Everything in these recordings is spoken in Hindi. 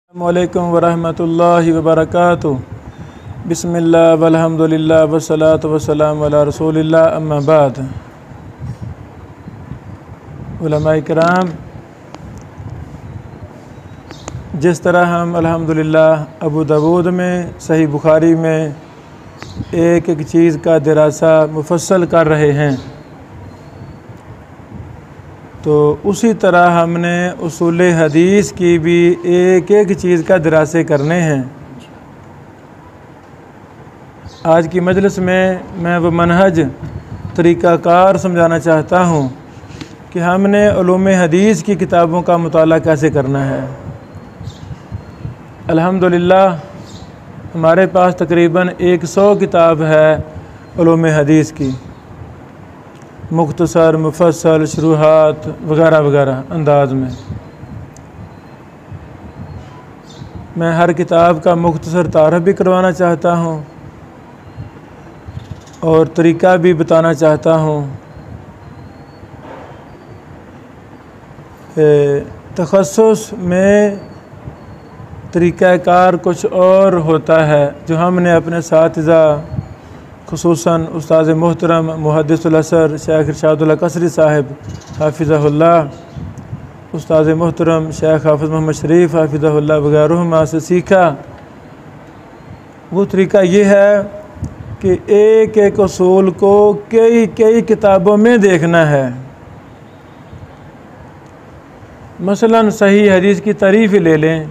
अस्सलामुअलैकुम वरहमतुल्लाहि वबरकातुहू। बिस्मिल्लाह वल्हम्दुलिल्लाह वस्सलातु वस्सलामु अला रसूलिल्लाह अम्मा बाद। उलमाए किराम, जिस तरह हम अल्हम्दुलिल्लाह अबू दाऊद में, सही बुखारी में एक एक चीज़ का दरासा मुफस्सल कर रहे हैं, तो उसी तरह हमने उसूल हदीस की भी एक एक चीज़ का दरासे करने हैं। आज की मजलिस में मैं वो मनहज तरीक़ाकार समझाना चाहता हूँ कि हमने उलूम हदीस की किताबों का मुताला कैसे करना है। अल्हम्दुलिल्लाह हमारे पास तकरीबन 100 किताब है उलूम हदीस की, मुख्तसर, मुफस्सल, शुरूहात वगैरह वगैरह अंदाज में। मैं हर किताब का मुख्तसर तारफ़ भी करवाना चाहता हूँ और तरीक़ा भी बताना चाहता हूँ। तख़स्सुस में तरीक़ाकार कुछ और होता है जो हमने अपने साथिज़ा खुसूसन उस्ताद मोहतरम मुहद्दिसुल असर शेख इरशादुल्लाह कसरी साहिब हाफिज़हुल्लाह, उस्ताद मोहतरम शेख हाफिज़ मोहम्मद शरीफ हाफिज़हुल्लाह वगैरह से सीखा। वो तरीक़ा ये है कि एक एक उसूल को कई कई किताबों में देखना है। मसलन सही हदीस की तारीफ़ ले लें,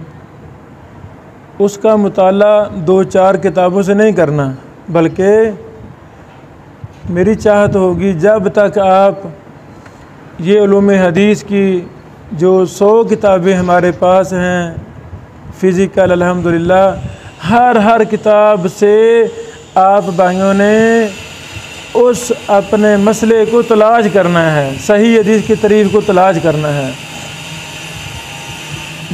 उसका मुताला 2-4 किताबों से नहीं करना, बल्कि मेरी चाहत होगी जब तक आप ये उलूम हदीस की जो 100 किताबें हमारे पास हैं फ़िज़िकल, अल्हम्दुलिल्लाह हर किताब से आप भाइयों ने उस अपने मसले को तलाश करना है, सही हदीस की तारीफ़ को तलाश करना है।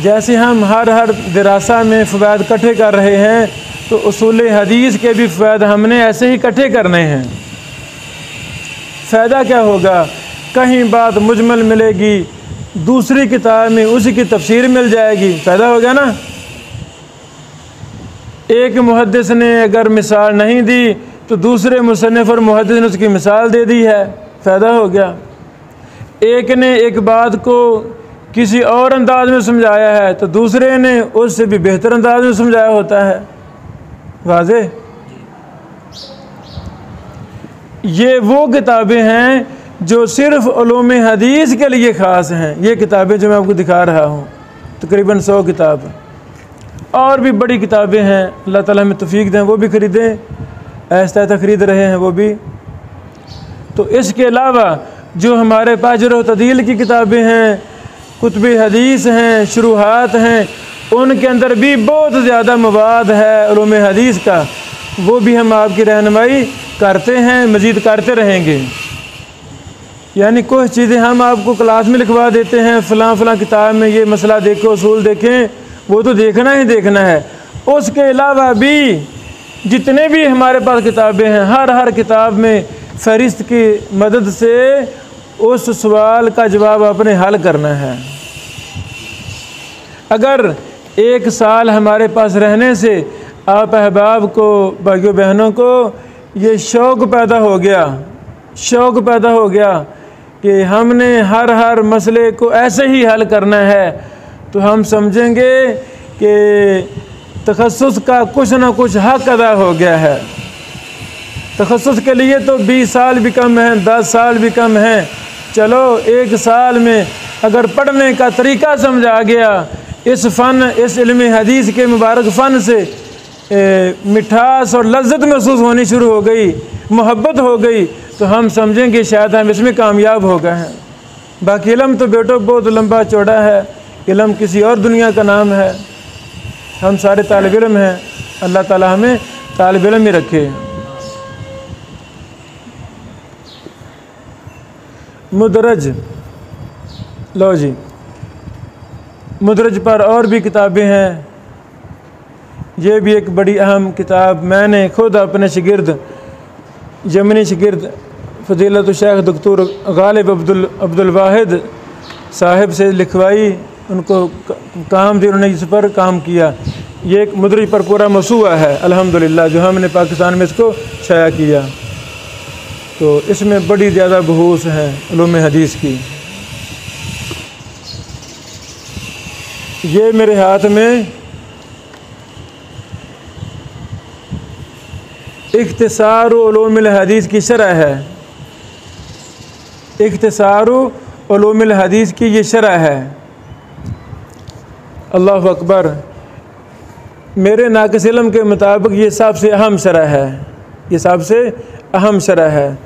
जैसे हम हर दरासा में फ़वाइद इकट्ठे कर रहे हैं, तो उसूल हदीस के भी फ़वाइद हमने ऐसे ही इकट्ठे करने हैं। फ़ायदा क्या होगा, कहीं बात मुजमल मिलेगी, दूसरी किताब में उसी की तफसीर मिल जाएगी, फ़ायदा हो गया ना। एक मुहद्दिस ने अगर मिसाल नहीं दी तो दूसरे मुसन्निफ़ और मुहद्दिस ने उसकी मिसाल दे दी है, फ़ायदा हो गया। एक ने एक बात को किसी और अंदाज में समझाया है तो दूसरे ने उससे भी बेहतर अंदाज में समझाया होता है। वाज़े, ये वो किताबें हैं जो सिर्फ़ उलूम हदीस के लिए ख़ास हैं। ये किताबें जो मैं आपको दिखा रहा हूँ तकरीबन 100 किताब, और भी बड़ी किताबें हैं, अल्लाह ताला हमें तौफ़ीक़ दें वो भी ख़रीदें, ऐसा ख़रीद रहे हैं वो भी। तो इसके अलावा जो हमारे पास जरह तदील की किताबें हैं, कुतुब हदीस हैं, शुरूहात हैं, उनके अंदर भी बहुत ज़्यादा मवाद है उलूम हदीस का, वो भी हम आपकी रहनुमाई करते हैं, मज़ीद करते रहेंगे। यानी कुछ चीज़ें हम आपको क्लास में लिखवा देते हैं, फ़लाँ किताब में ये मसला देखो, उसूल देखें, वो तो देखना ही देखना है। उसके अलावा भी जितने भी हमारे पास किताबें हैं, हर किताब में फ़हरिस्त की मदद से उस सवाल का जवाब आपने हल करना है। अगर 1 साल हमारे पास रहने से आप अहबाब को, भाइयों बहनों को ये शौक़ पैदा हो गया कि हमने हर मसले को ऐसे ही हल करना है, तो हम समझेंगे कि तख़स्सुस का कुछ ना कुछ हक़ अदा हो गया है। तख़स्सुस के लिए तो 20 साल भी कम हैं, 10 साल भी कम हैं। चलो 1 साल में अगर पढ़ने का तरीक़ा समझा गया, इस फ़न, इस इल्म हदीस के मुबारक फ़न से मिठास और लज्जत महसूस होनी शुरू हो गई, मोहब्बत हो गई, तो हम समझेंगे शायद हम इसमें कामयाब हो गए हैं। बाकी इल्म तो बेटो बहुत लंबा चौड़ा है, इल्म किसी और दुनिया का नाम है। हम सारे तालिब इल्म हैं, अल्लाह ताला हमें तालिब इल्म ही रखे। मुदरज, लो जी, मुदरज पर और भी किताबें हैं। ये भी एक बड़ी अहम किताब मैंने ख़ुद अपने शागिर्द, यमनी शागिर्द फ़ज़ीलत शेख डॉक्टर गालिब अब्दुल वाहिद साहिब से लिखवाई। उनको काम दिया, उन्होंने इस पर काम किया। ये एक मुदरिज पर पूरा मसूआ है अल्हम्दुलिल्लाह, जो हमने पाकिस्तान में इसको शाया किया। तो इसमें बड़ी ज़्यादा बहूस है उलूम हदीस की। ये मेरे हाथ में इख्तिसार उलूम हदीस की शरह है। इख्तिसार उलूम हदीस की ये शरह है। अल्लाह अकबर। मेरे नाक़िस इल्म के मुताबिक ये सबसे अहम शरह है, ये सबसे अहम शरह है।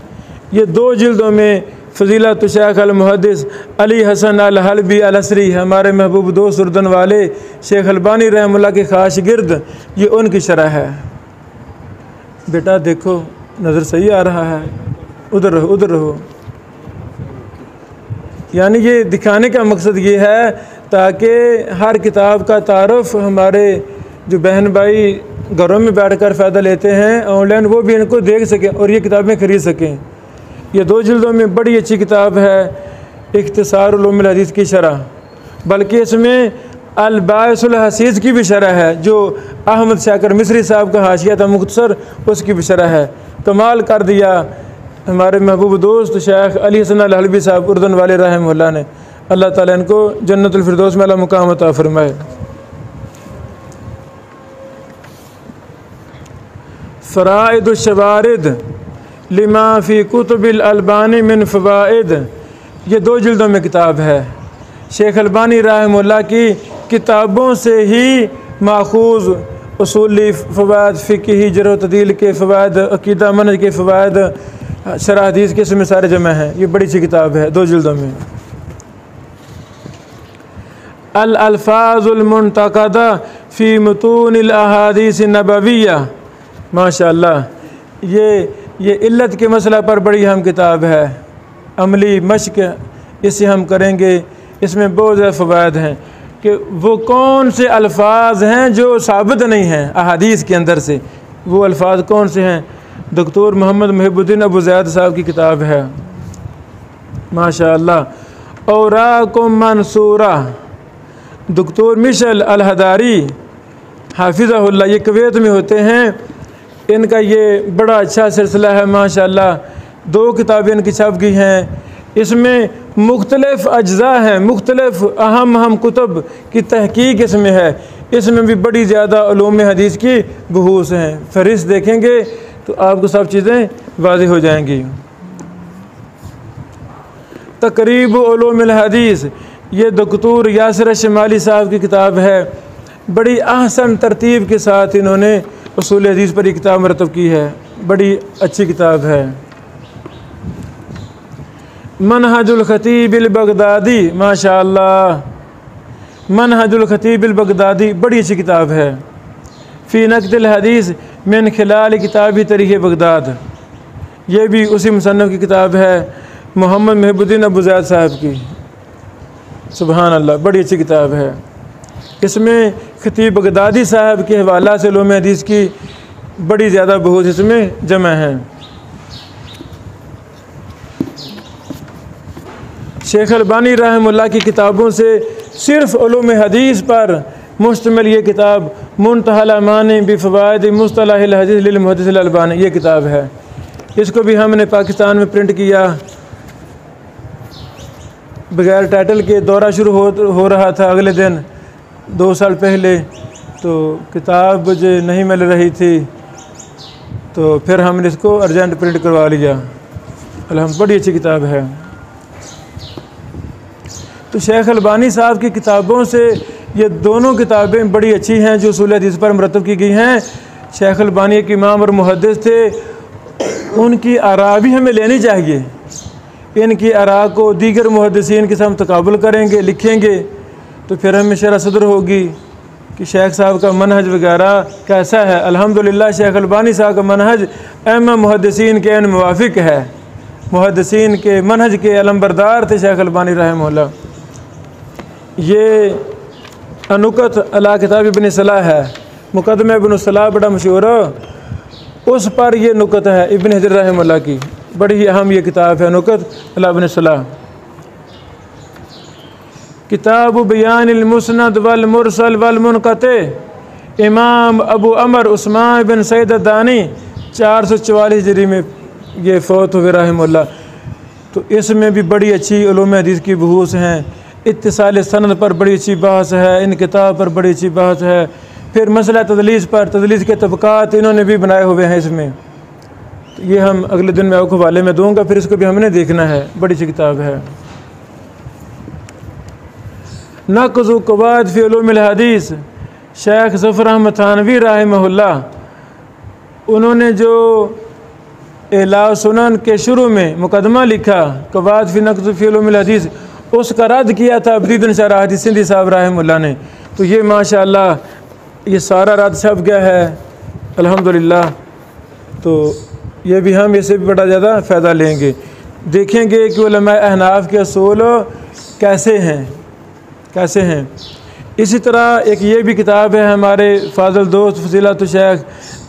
ये 2 जिल्दों में फ़ज़ीलत शेख अल मुहद्दिस अली हसन अल हलबी अल असरी, हमारे महबूब दोस्त उर्दन वाले शेख अलबानी रहमतुल्लाह के ख़ास गिर्द, ये उनकी शरह है। बेटा देखो, नज़र सही आ रहा है, उधर रहो उधर रहो। यानी ये दिखाने का मकसद ये है ताकि हर किताब का तारुफ हमारे जो बहन भाई घरों में बैठकर फ़ायदा लेते हैं ऑनलाइन, वो भी इनको देख सकें और ये किताबें ख़रीद सकें। ये 2 जिल्दों में बड़ी अच्छी किताब है इख्तिसार उलूम हदीस की शरह, बल्कि इसमें अल बाइसुल हसीस की भी शरह है, जो अहमद शाकिर मिस्री साहब का हाशिया था मुख्तसर, उसकी भी शरह है। कमाल कर दिया हमारे महबूब दोस्त शेख अली हसन अल हलबी साहब उर्दन वाले रहमतुल्लाह ने। अल्लाह ताला इनको जन्नतुल फिरदौस में अला मुकाम अता फरमाए। फ़राइदुश शवारिद लिमा फ़ी कुतुबिल अलबानी मिन फ़वाइद, ये 2 जिल्दों में किताब है। शेख अलबानी रहमतुल्लाह की किताबों से ही माखूज़ उसूली फ़वाइद, फ़िक़ही, जरह तदील के फ़वाइद, अक़ीदा मनहज के फ़वाइद, शरह हदीस के, इसमें सारे जमा हैं। ये बड़ी सी किताब है 2 जिल्दों में। अल अल्फ़ाज़ुल मुंतक़दा फ़ी मुतूनिल अहादीस नबविय्या, माशाअल्लाह। ये इल्लत के मसला पर बड़ी अहम किताब है। अमली मश्क इसे हम करेंगे। इसमें बहुत ज़्यादा फ़वाइद हैं कि वो कौन से अल्फाज हैं जो साबित नहीं हैं अहादीस के अंदर से, वो अल्फाज कौन से हैं। डॉक्टर मोहम्मद मुहिबुद्दीन अबू ज़ैद साहब की किताब है माशाअल्लाह। औराकुम मंसूरा, डॉक्टर मिशेल अल हदारी हाफिज़हुल्लाह, ये कुवैत में होते हैं। इनका ये बड़ा अच्छा सिलसिला है माशाअल्लाह। 2 किताबें इनकी छप गई हैं। इसमें मुख्तलिफ़ अज्जा हैं, मुख्तलिफ़ अहम कुतुब की तहकीक इसमें है। इसमें भी बड़ी ज़्यादा उलूम हदीस की बहूस हैं। फ़हरिस्त देखेंगे तो आपको सब चीज़ें वाज़ेह हो जाएंगी। तक़रीब उलूम हदीस, ये डॉक्टर यासिर शमाली साहब की किताब है। बड़ी अहसन तरतीब के साथ इन्होंने उसूल हदीस पर ये किताब मरतब की है। बड़ी अच्छी किताब है। मनहजुल खतीबिल बगदादी, माशाअल्लाह, मनहजुल खतीबिल बगदादी बड़ी अच्छी किताब है। फ़ी नक़दिल हदीस मिन खिलाल किताबी तरीक़ बगदाद, ये भी उसी मुसन्नफ़ की किताब है मोहम्मद मुहिबुद्दीन अबू ज़ैद साहब की। सुबहान अल्लाह, बड़ी अच्छी किताब है। इसमें खतीब बगदादी साहब के हवाला से उलूम हदीस की बड़ी ज़्यादा बहुत इसमें जमा है। शेख अलबानी रहमतुल्लाह की किताबों से सिर्फ़ उलूम हदीस पर मुश्तमिल ये किताब मुंतहल अमानी बिफ़वाइद मुस्तलाहिल हदीस लिल मुहद्दिस अलबानी, ये किताब है। इसको भी हमने पाकिस्तान में प्रिंट किया। बगैर टाइटल के दौरा शुरू हो रहा था अगले दिन 2 साल पहले, तो किताब मुझे नहीं मिल रही थी, तो फिर हमने इसको अर्जेंट प्रिंट करवा लिया। अल्हम्दुलिल्लाह, बड़ी अच्छी किताब है। तो शेख अलबानी साहब की किताबों से ये दोनों किताबें बड़ी अच्छी हैं जो उसूल हदीस पर मरतब की गई हैं। शेख अलबानी एक इमाम और मुहद्दिस थे, उनकी आरा भी हमें लेनी चाहिए। इनकी आरा को दीगर मुहद्दिसीन के साथ तकाबुल करेंगे, लिखेंगे, तो फिर हमें शरह सदर होगी कि शेख साहब का मनहज वगैरह कैसा है। अल्हम्दुलिल्लाह शेख अलबानी साहब का मनहज अइम्मा मुहद्दिसीन के मुवाफिक है। मुहद्दिसीन के मनहज के अलमबरदार थे शेख अलबानी रहमतुल्लाह। ये अनुकत अला किताब इब्न सलाह है, मुकदमे इब्न सलाह बड़ा मशहूर है, उस पर ये नुकत है इब्न हजर रहमतुल्लाह की। बड़ी अहम ये किताब है नुकत अला इब्न सलाह। किताब बयानिल मुस्नद वल मुरसल वल मुनक़ते, इमाम अबू अमर उस्मान बिन सईद दानी 444 हिजरी में ये फ़ौत हुए रहमहुल्लाह। तो इसमें भी बड़ी अच्छी उलूम हदीस की बहूस हैं। इत्तिसाल सनद पर बड़ी अच्छी बहस है, इन किताब पर बड़ी अच्छी बहस है। फिर मसला तदलीस पर, तदलीस के तबक़ात इन्होंने भी बनाए हुए हैं इसमें। तो ये हम अगले दिन मैं आपको हवाले में दूँगा, फिर इसको भी हमने देखना है, बड़ी सी किताब है। नक़्ज़ु क़वाइद फ़ी उलूमिल हदीस, शेख ज़फ़र अहमद थानवी रहमहुल्लाह, उन्होंने जो इला सुनन के शुरू में मुकदमा लिखा क़वाइद फ़ी नक़्ज़ फ़ी उलूमिल हदीस, उसका रद्द किया था अब्दीदुन शरह हदीस सिंधी साहब रहमहुल्लाह ने। तो ये माशाअल्लाह ये सारा रद्द छप गया है अल्हम्दुलिल्लाह। तो ये भी हम इससे भी बड़ा ज़्यादा फ़ायदा लेंगे, देखेंगे कि उलमा अहनाफ के असूल कैसे हैं। इसी तरह एक ये भी किताब है हमारे फ़ाज़िल दोस्त फ़ज़ीलत शेख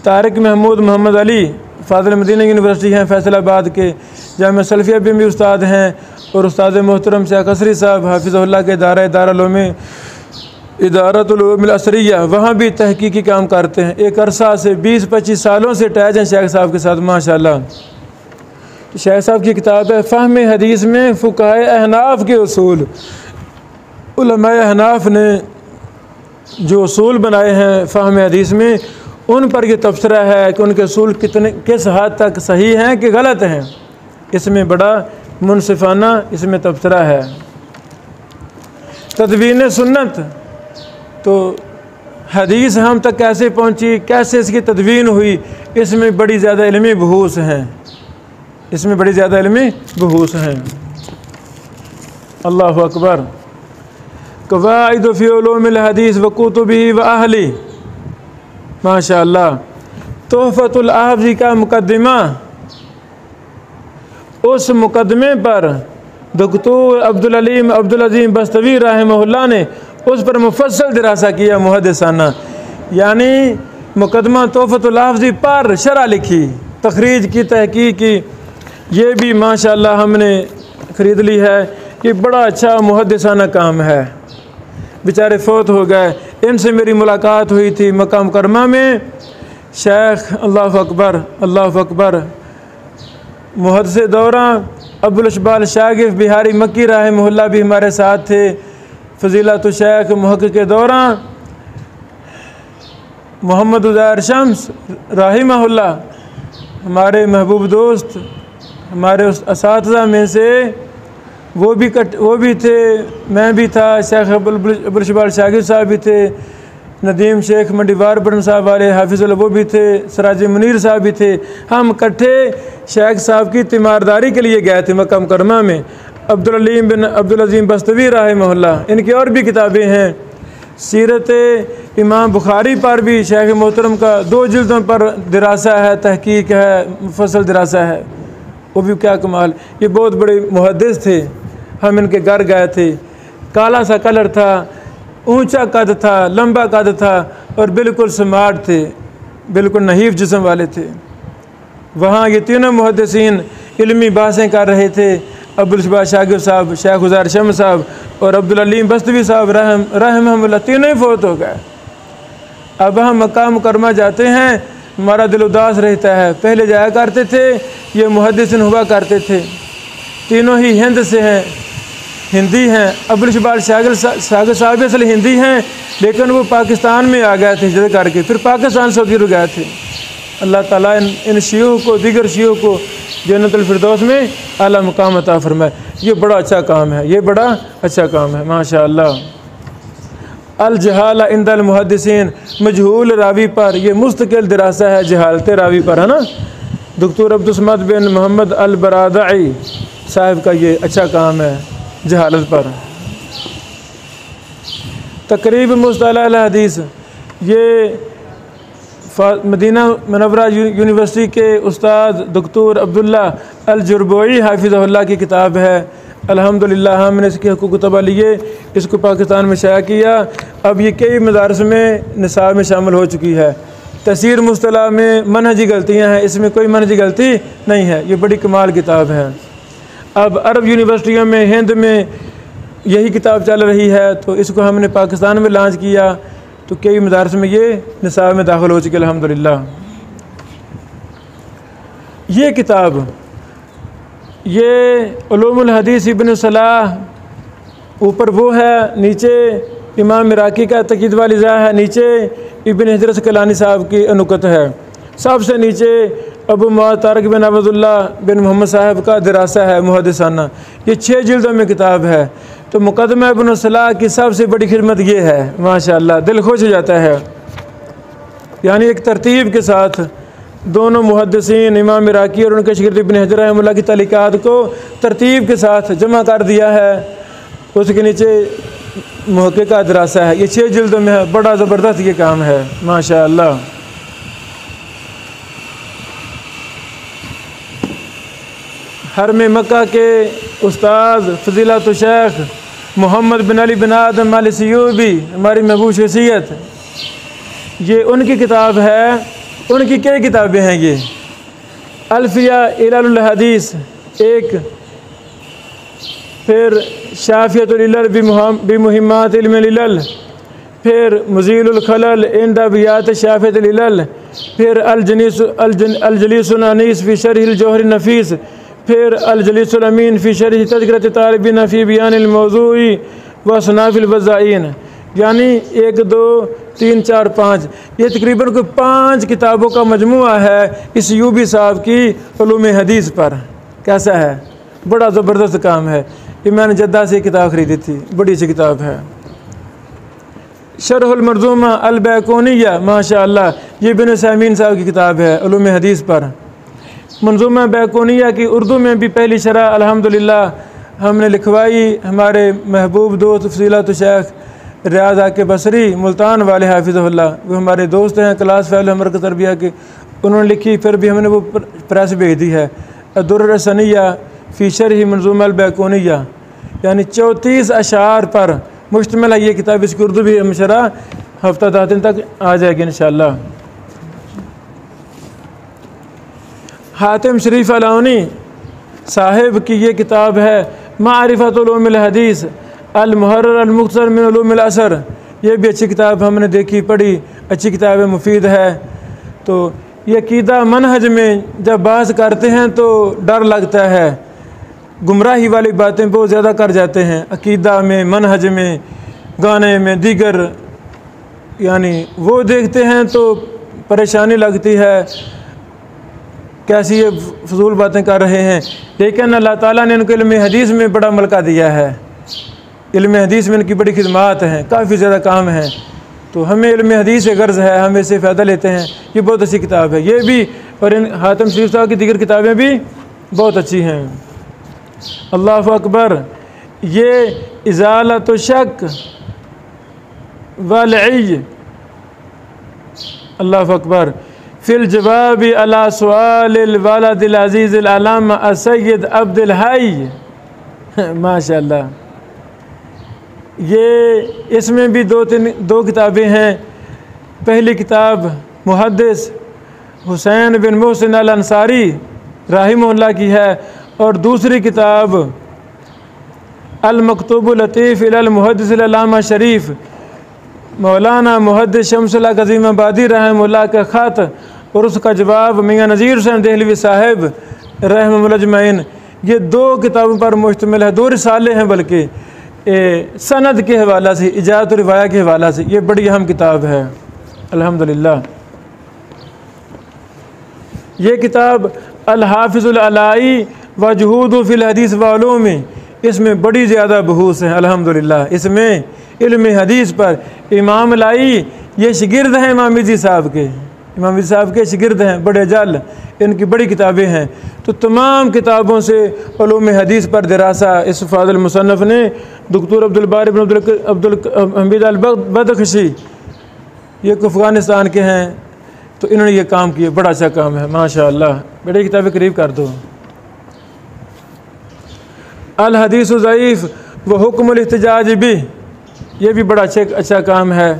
तारिक महमूद मोहम्मद अली, फ़ाज़िल मदीना यूनिवर्सिटी हैं फैसलाबाद के, जामिया सलफ़िया भी उस्ताद हैं, और उस्ताद मोहतरम शेख असरी साहब हाफिज़हुल्लाह के इदारतुल उलूम असरिया, वहाँ भी तहकीकी काम करते हैं। एक अरसा से 20-25 सालों से अटैच हैं शेख साहब के साथ माशाअल्लाह। तो शेख साहब की किताब है फ़हम हदीस में फ़ुक़हाए अहनाफ के उसूल। उलमाए अहनाफ ने जो उसूल बनाए हैं फ़हम हदीस में, उन पर यह तबसरा है कि उनके उसूल किस हद तक सही हैं कि गलत हैं। इसमें बड़ा मुनसिफ़ाना इसमें तबसरा है। तदवीन सुन्नत, तो हदीस हम तक कैसे पहुँची, कैसे इसकी तदवीन हुई, इसमें बड़ी ज़्यादा इल्मी बहूस हैं, अल्लाहु अकबर। क़वाइद फ़ी उलूमिल हदीस व कुतुबिही व अहली, माशाअल्लाह। तोहफ़तुल अहफ़ज़ी का मुक़द्दिमा, उस मुक़दमे पर डॉक्टर अब्दुल अलीम अब्दुल अज़ीम बस्तवी रहमहुल्लाह ने उस पर मुफस्सल दिरासा किया मुहद्दिसाना, यानी मुक़दमा तोहफ़तुल अहफ़ज़ी पर शरह लिखी, तखरीज की, तहक़ीक़ की। ये भी माशाअल्लाह हमने ख़रीद ली है। कि बड़ा अच्छा मुहद्दिसाना काम है। बेचारे फ़ौत हो गए, इनसे मेरी मुलाकात हुई थी मक्का मुकरमा में। शेख अल्लाहु अकबर मुहद्दिस दौरा अब्दुल इक़बाल शागिफ़ बिहारी मक्की रहमहुल्लाह भी हमारे साथ थे। फ़ज़ीलत शेख मुहक़्क़िक़ के दौरा मोहम्मद उज़ैर शम्स रहमहुल्लाह, हमारे महबूब दोस्त, हमारे उस असातिज़ा में से वो भी थे, मैं भी था, शेख अब्दुल इक़बाल शागिफ़ साहब भी थे, नदीम शेख मंडीवार बटन साहब वाले हाफिज़ुल्लाह वो भी थे, सराज मुनीर साहब भी थे। हम इकट्ठे शेख साहब की तीमारदारी के लिए गए थे मक्का मुकरमा में। अब्दुल अलीम बिन अब्दुल अज़ीम बस्तवी रहमहुल्लाह, इनकी और भी किताबें हैं। सीरत इमाम बुखारी पर भी शेख मोहतरम का 2 जिल्दों पर दिरासा है, तहकीक है, मुफस्सल दिरासा है, वो भी क्या कमाल। ये बहुत बड़े मुहद्दिस थे। हम इनके घर गए थे, काला सा कलर था, ऊंचा कद था, लंबा कद था और बिल्कुल स्मार्ट थे, बिल्कुल नहीफ जिस्म वाले थे। वहाँ ये तीनों मुहद्दिसीन इल्मी बातें कर रहे थे। अब्दुल इक़बाल शागिफ़ साहब, शेख उज़ैर शम्स साहब और अब्दुल अलीम बस्तवी साहब रहमहुल्लाह तीनों ही फ़ौत हो गए। अब हम मक्का मुकरमा जाते हैं, हमारा दिल उदास रहता है। पहले जाया करते थे, ये मुहद्दिसीन हुआ करते थे, तीनों ही हिंद से हैं, हिंदी हैं। अब्दुल इक़बाल शागिफ़ साहब असल हिंदी हैं, लेकिन वो पाकिस्तान में आ गए थे हिजरत करके, फिर पाकिस्तान सऊदी अरब गए थे। अल्लाह ताला इन शियों को, दीगर शियों को जन्नतुल फिरदौस में आला मुकाम अता फरमाए। ये बड़ा अच्छा काम है, ये बड़ा अच्छा काम है माशाअल्लाह। अल जहाला इंदल मुहद्दिसीन, मजहूल रावी पर ये मुस्तकिल दिरासा है, जहालत रावी पर, है ना। डॉक्टर अब्दुल समद बिन मोहम्मद अल बरादाई साहब का ये अच्छा काम है जहालत पर। तकरीब मुस्तला अल हदीस, ये मदीना मुनव्वरा यूनिवर्सिटी के उस्ताद डॉक्टर अब्दुल्ला अल जुरबोई हाफिज़हुल्लाह की किताब है। अल्हम्दुलिल्लाह हमने इसके हुकूक तबा लिए, इसको पाकिस्तान में शाया किया। अब ये कई मदारस में निसाब में शामिल हो चुकी है। तफसीर मुस्तला में मनहजी गलतियाँ हैं, इसमें कोई मनहजी गलती नहीं है। ये बड़ी कमाल किताब है। अब अरब यूनिवर्सिटियों में, हिंद में यही किताब चल रही है, तो इसको हमने पाकिस्तान में लॉन्च किया, तो कई मदारस में ये निसाब में दाखिल हो चुके अल्हम्दुलिल्लाह। ये किताब ये उलूमुल हदीस इब्न सलाह ऊपर वो है, नीचे इमाम मिराकी का तकीद वाल इज़ा है, नीचे इब्न हजर अस्क़लानी साहब की अनुकत है, सबसे नीचे अबू मुआज़ तारिक बिन अब्दुल्लाह बिन मोहम्मद साहब का दरासा है मुहद्दिसाना। ये 6 जिल्दों में किताब है। तो मुक़द्दमा इब्न सलाह की सबसे बड़ी खिदमत ये है, माशाअल्लाह दिल खुश हो जाता है। यानी एक तरतीब के साथ दोनों मुहद्दिसीन इमाम इराकी और उनके शागिर्द इब्न हजर रहमतुल्लाह की तालीकात को तरतीब के साथ जमा कर दिया है। उसके नीचे मुहक्किक का दरासा है, ये 6 जिल्दों में है। बड़ा ज़बरदस्त ये काम है माशाअल्लाह। हरम मक्का के उस्ताद फ़ज़ीलत शेख मोहम्मद बिन अली बिन आदम अल सयूबी, हमारी महबूब शख्सियत, ये उनकी किताब है। उनकी कई किताबें हैं, ये अल्फिया इलालुल हदीस एक, फिर शाफ़ियतुल इल्ल बिमुहिम्मात इल्मिल इल्ल, फिर मुज़ीलुल खलल इंद अबियात शाफ़ियतुल इल्ल, फिर अल-जलीसुल अनीस फ़ी शरहिल जौहर नफ़ीस, फिर अल-जलीसुल अमीन फ़ी शरह तज़किरत तालिबीन फ़ी बयानिल मौज़ूई व सनाफ़िल वज़ाइन। यानी 1 2 3 4 5 ये तकरीबन कोई 5 किताबों का मजमुआ है इस यूबी साहब की उलूम हदीस पर। कैसा है, बड़ा ज़बरदस्त काम है। ये मैंने जद्दा से किताब ख़रीदी थी, बड़ी सी किताब है। शरहुल मरज़ूमा अल बैकूनिया, माशाअल्लाह, ये बिन उसैमीन साहब की किताब है उलूम हदीस पर। मंजूमा बैकूनिया की उर्दू में भी पहली शरह अल्हम्दुलिल्लाह हमने लिखवाई। हमारे महबूब दोस्त फ़ज़ीलत शेख रियाज़ आके बसरी मुल्तान वाले हाफिज़हुल्लाह, वो हमारे दोस्त हैं, क्लास फेलो मरकज़ तरबिया के, उन्होंने लिखी। फिर भी हमने वो प्रेस भेज दी है। अद-दुर्र सनिया फ़ी शरह मंजूमा अल बैकूनिया, यानी 34 अशार पर मुश्तमिल है ये किताब। इसकी उर्दू भी हम शरह हफ्ता 10 दिन तक आ जाएगी इंशाअल्लाह। हातिम शरीफ अलौनी साहिब की ये किताब है मारिफतुल उलूमिल हदीस अल मुहर्रर अल मुख्तसर मिन उलूमिल असर। ये भी अच्छी किताब हमने देखी, पढ़ी, अच्छी किताब है, मुफीद है। तो ये अकीदा मनहज में जब बात करते हैं तो डर लगता है, गुमराही वाली बातें बहुत ज़्यादा कर जाते हैं अकीदा में, मनहज में, गाने में, दीगर, यानी वो देखते हैं तो परेशानी लगती है, कैसी ये फजूल बातें कर रहे हैं। लेकिन अल्लाह ताला ने उनको इल्म हदीस में बड़ा मलका दिया है, इल्म हदीस में इनकी बड़ी खिदमात हैं, काफ़ी ज़्यादा काम है। तो हमें इल्म हदीस से गर्ज़ है, हम इससे फ़ायदा लेते हैं। ये बहुत अच्छी किताब है ये भी, और इन हातिम शरीफ साहब की दीगर किताबें भी बहुत अच्छी हैं। अल्लाहु अकबर। ये इज़ालतु शक वल इय, अल्लाहु अकबर, फिल जवाब अला सवालिल वालिदिल अज़ीज़िल अल्लामा सय्यद अब्दुल हई, माशाअल्लाह। ये इसमें भी 2 किताबें हैं। पहली किताब मुहद्दिस हुसैन बिन मोहसिन अल अंसारी राहिमहुल्लाह की है, और दूसरी किताब अल मकतूबुल लतीफ़ इलल मुहद्दिस अल्लामा शरीफ मौलाना मुहद्दिस शम्सुल हक अज़ीमाबादी रहमतुल्लाह का ख़त और उसका जवाब मियाँ नज़ीर हुसैन देहलवी साहिब रहमतुल्लाह अजमईन। ये 2 किताबों पर मुश्तमिल है, 2 रिसाले हैं बल्कि, सनद के हवाला से, इजाज़त और रिवाया के हवाला से। ये बड़ी अहम किताब है अल्हम्दुलिल्लाह। ये किताब अल हाफ़िज़ुल अलाई व जुहूदु फ़िल हदीस व उलूमी, इसमें बड़ी ज़्यादा बहूस है अल्हम्दुलिल्लाह। इसमें इल्म हदीस पर इमाम लाई ये शागिर्द हैं इमाम मिज़ी साहब के, इमाम मिज़ी साहब के शागिर्द हैं, बड़े जल, इनकी बड़ी किताबें हैं। तो तमाम किताबों से उलूम हदीस पर दरासा इस फ़ाज़िल मुसन्नफ़ ने डॉक्टर अब्दुल बारी बिन अब्दुल हमीद अल बदख्शी, ये अफ़गानिस्तान के हैं, तो इन्होंने ये काम किया, बड़ा अच्छा काम है माशाअल्लाह। बड़ी किताबें करीब कर दो। अल हदीस ज़ईफ़ व हुक्मुल इहतिजाज भी, ये भी बड़ा अच्छा काम है।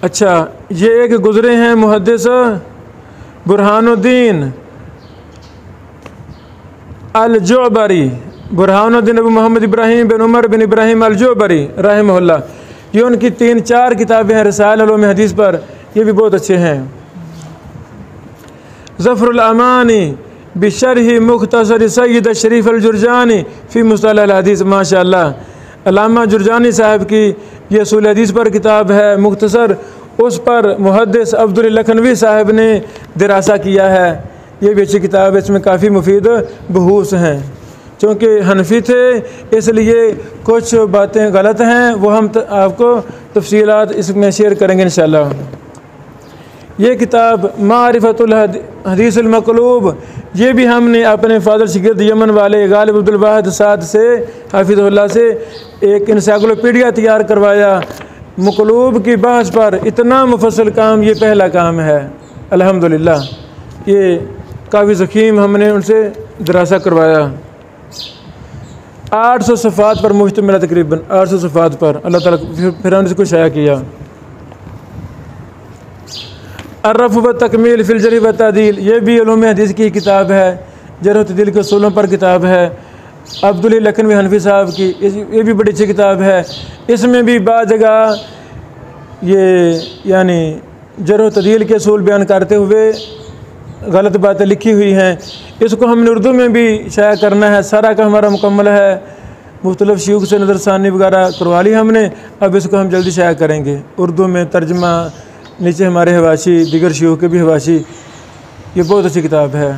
अच्छा, ये एक गुज़रे हैं मुहद्दिस बुरहानुद्दीन अल जुअबरी बुरहानुद्दीन अबू मोहम्मद इब्राहिम बिन उमर बिन इब्राहिम अल-जोबरी रहमहुल्लाह, ये उनकी 3-4 किताबें हैं रसाइल उलूम हदीस पर, ये भी बहुत अच्छे हैं। ज़फ़रुल अमानी बिशरह मुख्तसर सय्यद शरीफ अल-जुरजानी फ़ी मुस्तलह अल-हदीस, माशाअल्लाह अल्लामा जुरजानी साहब की ये उसूल हदीस पर किताब है मुख्तसर, उस पर मुहद्दिस अब्दुल लखनवी साहब ने दरासा किया है। ये भी अच्छी किताब है, इसमें काफ़ी मुफीद बहूस हैं। चूँकि हनफी थे इसलिए कुछ बातें गलत हैं, वो हम आपको तफसीलात इसमें शेयर करेंगे इंशाअल्लाह। ये किताब मारिफतुल हदीसुल मक़लूब, ये भी हमने अपने फादर शिगिर्द यमन वाले गालिब अब्दुल वाहिद साद से हाफिज़हुल्लाह से एक इंसाइक्लोपीडिया तैयार करवाया मक़लूब की बहस पर। इतना मुफस्सल काम ये पहला काम है अल्हम्दुलिल्लाह। ये काफ़ी ज़ख़ीम हमने उनसे दरासा करवाया। 800 सफ़ात पर मुश्तमिल है, तकरीबन 800 सफ़ात पर अल्लाह ताला फिर हमने इसको शाया किया। अर्रफ़ व तकमील फ़िल जर्ह व तादील, ये भी उलूम हदीस की किताब है, जर्ह व तादील के उसूलों पर किताब है अब्दुल लखनवी हनफी साहब की, ये भी बड़ी अच्छी किताब है। इसमें भी बाज़ जगह ये यानी जर्ह व तादील के उसूल बयान करते हुए गलत बातें लिखी हुई हैं। इसको हमने उर्दू में भी शाया करना है, सारा का हमारा मुकम्मल है, मुख्तलिफ़ शयूख से नज़रसानी वगैरह करवा ली हमने, अब इसको हम जल्दी शाया करेंगे उर्दू में तर्जमा, नीचे हमारे हवाशी, दीगर शयूख के भी हवाशी। ये बहुत अच्छी किताब है।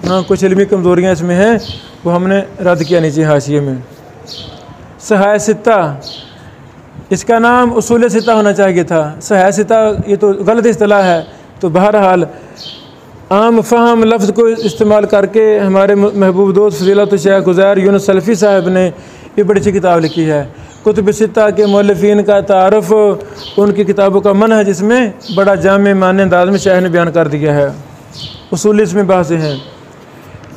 हाँ, कुछ इल्मी कमज़ोरियाँ इसमें हैं, वो हमने रद्द किया नीचे हाशिए में। सहाय सित्ता, इसका नाम उसूल सित्ता होना चाहिए था, सहाय सित्ता ये तो गलत इस्तिलाह है। तो बहरहाल आम फ़हम लफ्ज़ को इस्तेमाल करके हमारे महबूब दोस्त फ़ज़ीलत शेख उज़ैर यूनुस सलफ़ी साहब ने ये बड़ी अच्छी किताब लिखी है। कुतुब सित्ता के मुअल्लिफ़ीन का तारुफ़, उनकी किताबों का मन है, जिसमें बड़ा जामे माने अंदाज़ में शाह ने बयान कर दिया है। उसूल इसमें बातें हैं।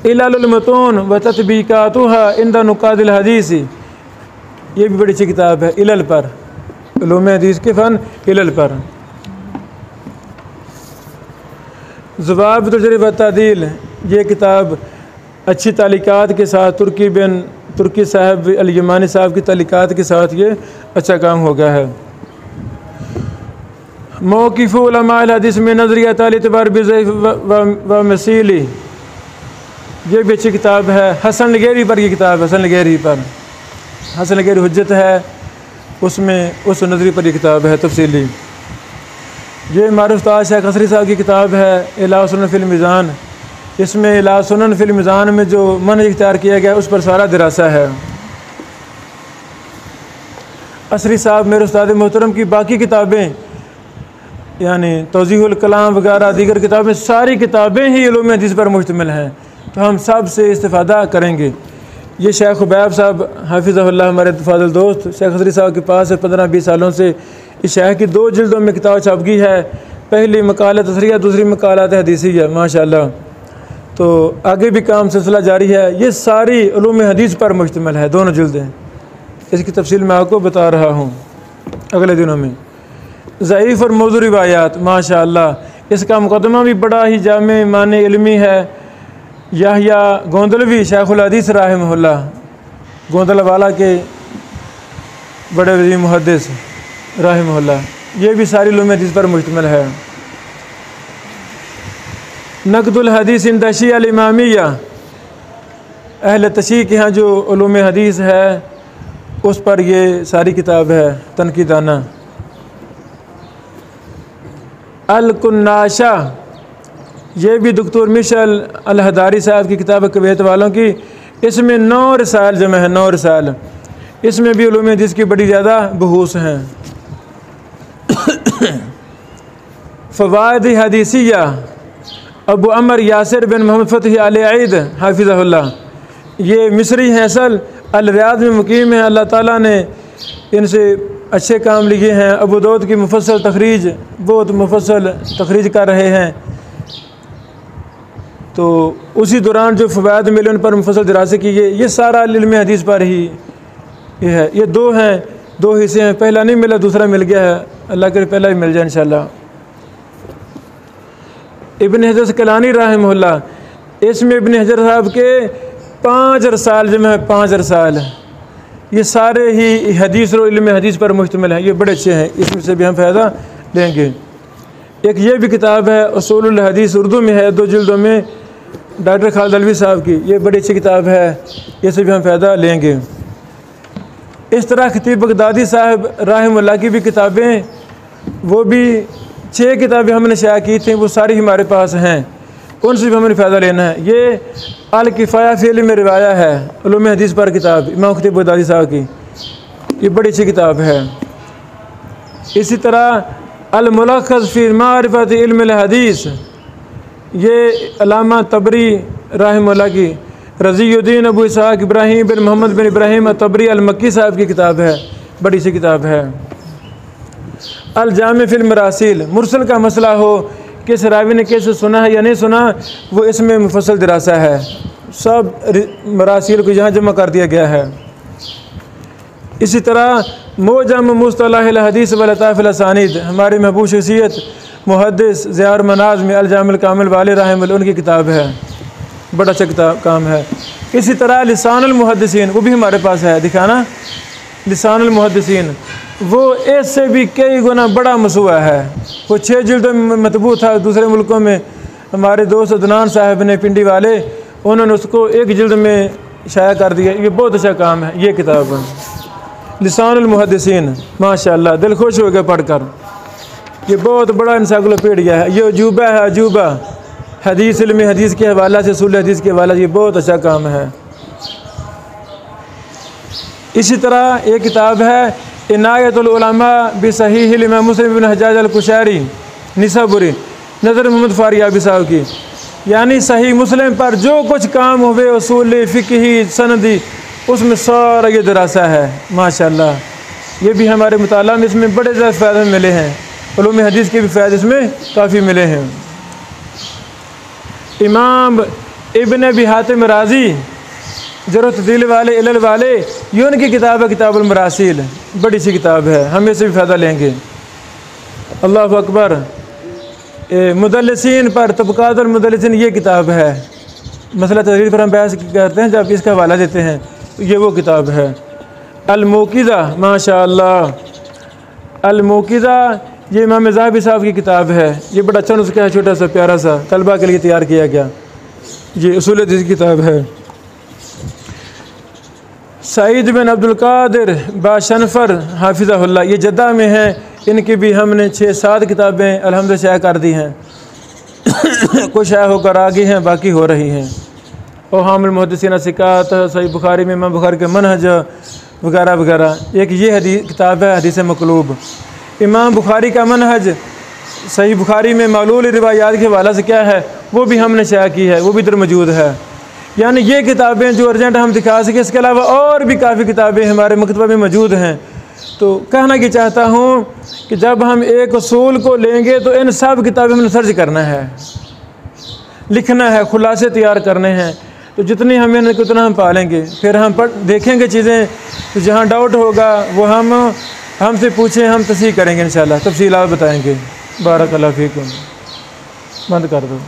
इलालुल मतून व तत्बीकातुहा इंदा नुकादिल हदीस, ये भी बड़ी अच्छी किताब है इलल पर, उलूम हदीस के फ़न इलल पर। ज़वाबितुल जर्ह व तादील, ये किताब अच्छी तालीकात के साथ तुर्की साहब अल-यमानी साहब की तालीकात के साथ ये अच्छा काम हो गया है। मौक़िफ़ उलमा अल-हदीस में नज़रिया ताल-इतबार बिज़ईफ़ व मसीली, ये भी अच्छी किताब है। हसन लगेरी पर ये किताब, हसन लगेरी पर, हसन लगेरी हुज्जत है, उसमें उस नज़रिए पर ये किताब है तफसीली। ये मारूफ़ ताज शेख असरी साहब की किताब है इलाह सुनन फ़िल मीज़ान, इसमें इलाह सुनन फ़िल मीज़ान में जो मनहज इख्तियार किया गया उस पर सारा दरासा है। असरी साहब मेरे उस्ताद मोहतरम की बाकी किताबें यानी तौज़ीहुल कलाम वगैरह दीगर किताबें, सारी किताबें ही उलूम हदीस पर मुश्तमिल हैं, तो हम सब से इस्तिफ़ादा करेंगे। ये शेख उबैब साहब हाफिज़हुल्लाह हमारे फ़ाज़िल दोस्त शेख असरी साहब के पास 15-20 सालों से इस शेख की 2 जिल्दों में किताब छप गई है। पहली मकालत असरिया, दूसरी मकालत हदीसिया, माशाअल्लाह। तो आगे भी काम सिलसिला जारी है। ये सारी उलूम हदीस पर मुश्तमिल है, दोनों जिल्दें। इसकी तफसील मैं आपको बता रहा हूँ अगले दिनों में। ज़ईफ़ और मौज़ू रिवायात, माशाअल्लाह, इसका मुक़दमा भी बड़ा ही जामे माने इल्मी है। याहया गोंदलवी शेखुल हदीस रहमहुल्लाह, गोंदलवाला के बड़े वज़ीर मुहद्दिस रहमहुल्लाह, ये भी सारी उलूम हदीस पर मुश्तमिल है। नक़दुल हदीस इंद शिया अल इमामिया, अहल तशी के यहाँ जो उलूम हदीस है उस पर ये सारी किताब है तनकीदाना। अल कुन्नाशा, ये भी डॉक्टर मिशल अल हदारी साहब की किताब है कुवैत वालों की, इसमें 9 रसायल जमा है, 9 रसायल। इसमें भी उलूम हदीस की बड़ी ज़्यादा बहूस हैं। फ़वाइद हदीसिया, अबू अमर यासिर बिन मोहम्मद फ़तह अल ईद हाफिज़हुल्लाह, ये मिस्री हैं, असल अल रियाद में मुकीम है। अल्लाह ताला ने इनसे अच्छे काम लिए हैं। अबू दाऊद की मुफस्सल तखरीज, बहुत मुफस्सल तखरीज कर रहे हैं। तो उसी दौरान जो फ़वाइद मिले उन पर मुफस्सल दरासे की, ये सारा इल्म हदीस पर ही ये है। ये 2 हैं, 2 हिस्से हैं, पहला नहीं मिला, दूसरा मिल गया है, अल्लाह के पहला भी मिल जाए इंशाअल्लाह। इब्न हजर अस्क़लानी रहमहुल्लाह, इसमें इब्न हजर साहब के 5 रसाल जमा है, 5 रसाल, ये सारे ही हदीस और इल्म हदीस पर मुश्तमिल हैं। ये बड़े अच्छे हैं, इसमें से भी हम फ़ायदा लेंगे। एक ये भी किताब है उसूलुल हदीस, उर्दू में है, 2 जिल्दों में, डॉक्टर खालिद अलवी साहब की। ये बड़ी अच्छी किताब है, इससे भी हम फ़ायदा लेंगे। इस तरह खतीब बगदादी साहब रहमतुल्लाह की भी किताबें, वो भी 6 किताबें हमने शाया की थी, वो सारी हमारे पास हैं, उनसे भी हमने फ़ायदा लेना है। ये अल किफ़ाया फ़ी इल्म रिवाया है, उलूम हदीस पर किताब, इमाम खतीब बगदादी साहब की, ये बड़ी अच्छी किताब है। इसी तरह अल मुलख्खस फ़ी मारिफ़त इल्म अल हदीस, ये अल्लामा तबरी रहमतुल्लाह की, रज़ीउद्दीन अबू इसहाक़ इब्राहीम बिन मोहम्मद बिन इब्राहीम तबरी अल मक्की साहब की किताब है, बड़ी सी किताब है। अल जामे फ़िल मरासिल, मुरसल का मसला हो, किस रावी ने कैसे सुना है या नहीं सुना, वो इसमें मुफस्सल दिरासा है, सब मरासिल को यहाँ जमा कर दिया गया है। इसी तरह मोजम मुस्तलाहिल हदीस व लताफ़िल असानीद, हमारी महबूब शख्सियत मुहद्दिस ज़ियाउर मनाज़ में अल जामिल कामिल वाले रहमतुल्लाह उनकी किताब है, बड़ा अच्छा किताब काम है। इसी तरह लिसानुल मुहद्दिसीन, वो भी हमारे पास है, दिखाना, लिसानुल मुहद्दिसीन, वो इससे भी कई गुना बड़ा मसुआ है। वो 6 जिल्दों में मतबू था दूसरे मुल्कों में। हमारे दोस्त अदनान साहब ने, पिंडी वाले, उन्होंने उसको 1 जिल्द में शाया कर दिया। ये बहुत अच्छा काम है, ये किताब है लिसानुल मुहद्दिसीन, माशाअल्लाह, दिल खुश हो गया पढ़कर। ये बहुत बड़ा इंसाइक्लोपीडिया है। ये अजूबा है, अजूबा हदीस, इल्म हदीस के हवाला से, उसूल हदीस के हवाला से, ये बहुत अच्छा काम है। इसी तरह एक किताब है इनायतुल उलमा बिसहीह इमाम मुस्लिम बिन हज्जाज अल कुशैरी निसाबुरी, नज़र मोहम्मद फारियाबी साहब की, यानी सही मुस्लिम पर जो कुछ काम हुए उसूल फ़िक़ही सनदी, उसमें सारा ये दरासा है, माशाअल्लाह। ये भी हमारे मुताला में इसमें बड़े ज़्यादा फ़ायदे मिले हैं, उलूम हदीस के भी फ़ायदे इसमें काफ़ी मिले हैं। इमाम इब्न अबी हातिम राज़ी, ज़रूरत दिल वाले इलल वाले, ये उनकी किताब है किताबुल मरासिल, बड़ी सी किताब है, हम इससे भी फ़ायदा लेंगे। अल्लाहु अकबर। मुदल्लिसीन पर तबक़ातुल मुदल्लिसीन, ये किताब है, मसला तहरीर पर हम बहस करते हैं जब इसका हवाला देते हैं, ये वो किताब है। अल मौक़िज़ा, माशाअल्लाह, अल मौक़िज़ा, ये इमाम ज़हाबी साहब की किताब है, ये बड़ा अच्छा नुस्खा है, छोटा सा प्यारा सा, तलबा के लिए तैयार किया गया, ये उसूल हदीस की किताब है। सईद बिन अब्दुल कादिर बाशनफ़र हाफिज़हुल्लाह, ये जद्दा में हैं, इनकी भी हमने 6-7 किताबें अल्हम्दुलिल्लाह शाया कर दी हैं। कुछ शाया होकर आगे हैं, बाकी हो रही हैं। और हामिल मुहद्दिसीन सिकात, सही बुखारी में इमाम बुखारी के मनहज वगैरह वगैरह। एक ये किताब है हदीस मक़लूब, इमाम बुखारी का मनहज, सही बुखारी में मालूल रिवायात के हवाले से क्या है, वो भी हमने शाया की है, वो भी इधर मौजूद है। यानी ये किताबें जो अर्जेंट हम दिखा सकें, इसके अलावा और भी काफ़ी किताबें हमारे मकतबा में मौजूद हैं। तो कहना ये चाहता हूँ कि जब हम एक उसूल को लेंगे तो इन सब किताबें हमने सर्च करना है, लिखना है, खुलासे तैयार करने हैं। तो जितनी हमें उतना हम पालेंगे, फिर हम देखेंगे चीज़ें, तो जहाँ डाउट होगा वो हमसे पूछें, हम तस्हीह करेंगे इंशाअल्लाह, तफसीलात बताएँगे। बारक अल्लाह फ़ीकुम। बंद कर दो।